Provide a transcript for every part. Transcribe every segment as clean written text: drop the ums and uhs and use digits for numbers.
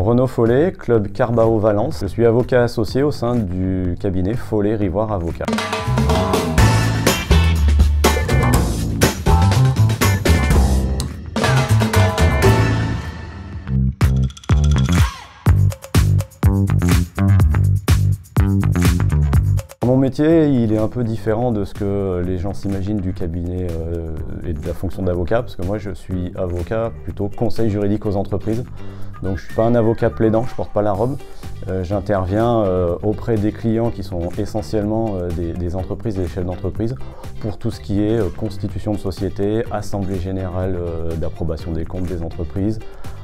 Renaud Follet, club Carbao Valence. Je suis avocat associé au sein du cabinet Follet Rivoire Avocat. Mon métier, il est un peu différent de ce que les gens s'imaginent du cabinet et de la fonction d'avocat, parce que moi je suis avocat plutôt conseil juridique aux entreprises. Donc je ne suis pas un avocat plaidant, je ne porte pas la robe. J'interviens auprès des clients qui sont essentiellement des entreprises et des chefs d'entreprise pour tout ce qui est constitution de société, assemblée générale d'approbation des comptes des entreprises,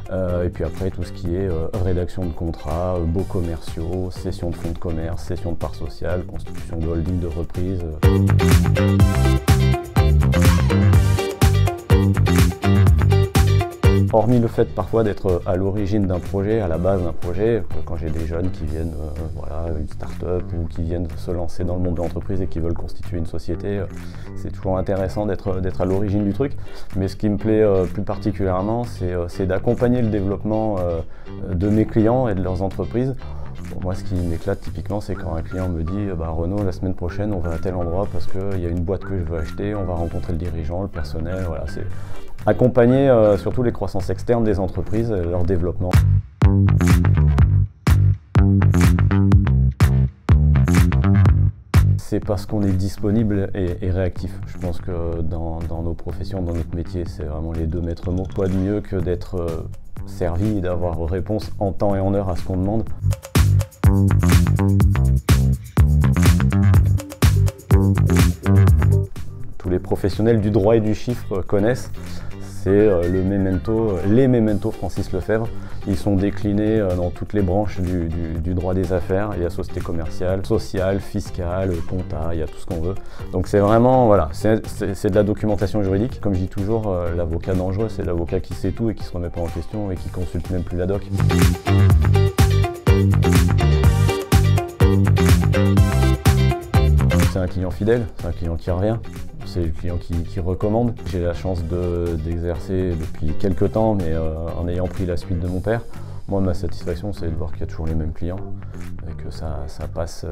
et puis après tout ce qui est rédaction de contrats, baux commerciaux, cession de fonds de commerce, cession de parts sociales, constitution de holding de reprise. Hormis le fait parfois d'être à l'origine d'un projet, à la base d'un projet, quand j'ai des jeunes qui viennent, voilà, une start-up ou qui viennent se lancer dans le monde de l'entreprise et qui veulent constituer une société, c'est toujours intéressant d'être à l'origine du truc. Mais ce qui me plaît plus particulièrement, c'est d'accompagner le développement de mes clients et de leurs entreprises. Bon, moi, ce qui m'éclate typiquement, c'est quand un client me dit Renaud, la semaine prochaine, on va à tel endroit parce qu'il y a une boîte que je veux acheter, on va rencontrer le dirigeant, le personnel. Voilà, c'est accompagner surtout les croissances externes des entreprises et leur développement. C'est parce qu'on est disponible et réactif. Je pense que dans nos professions, dans notre métier, c'est vraiment les deux maîtres mots. Quoi de mieux que d'être servi et d'avoir réponse en temps et en heure à ce qu'on demande. Tous les professionnels du droit et du chiffre connaissent. C'est les memento Francis Lefebvre. Ils sont déclinés dans toutes les branches du droit des affaires. Il y a société commerciale, sociale, fiscale, compta, il y a tout ce qu'on veut. Donc c'est vraiment, voilà, c'est de la documentation juridique. Comme je dis toujours, l'avocat dangereux, c'est l'avocat qui sait tout et qui ne se remet pas en question et qui consulte même plus la doc. C'est un client fidèle, c'est un client qui revient. C'est le client qui recommande. J'ai la chance d'exercer depuis quelques temps, mais en ayant pris la suite de mon père. Moi, ma satisfaction, c'est de voir qu'il y a toujours les mêmes clients et que ça passe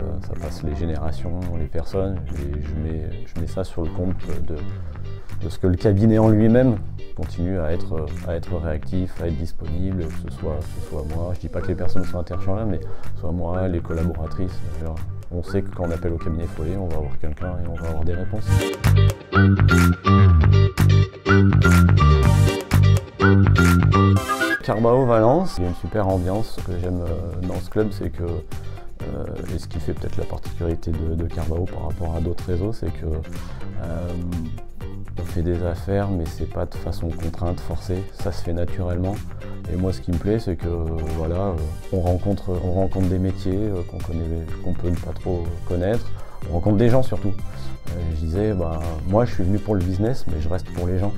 les générations, les personnes. Et je mets ça sur le compte de ce que le cabinet en lui-même continue à être réactif, à être disponible, que ce soit moi. Je dis pas que les personnes sont interchangeables, mais que ce soit moi, les collaboratrices. On sait que quand on appelle au cabinet Follet, on va avoir quelqu'un et on va avoir des réponses. Carbao Valence, il y a une super ambiance. Ce que j'aime dans ce club, c'est que, et ce qui fait peut-être la particularité de Carbao par rapport à d'autres réseaux, c'est que on fait des affaires, mais c'est pas de façon contrainte, forcée, ça se fait naturellement. Et moi, ce qui me plaît, c'est que voilà, on rencontre des métiers qu'on peut ne pas trop connaître. On rencontre des gens surtout. Je disais, moi, je suis venu pour le business, mais je reste pour les gens.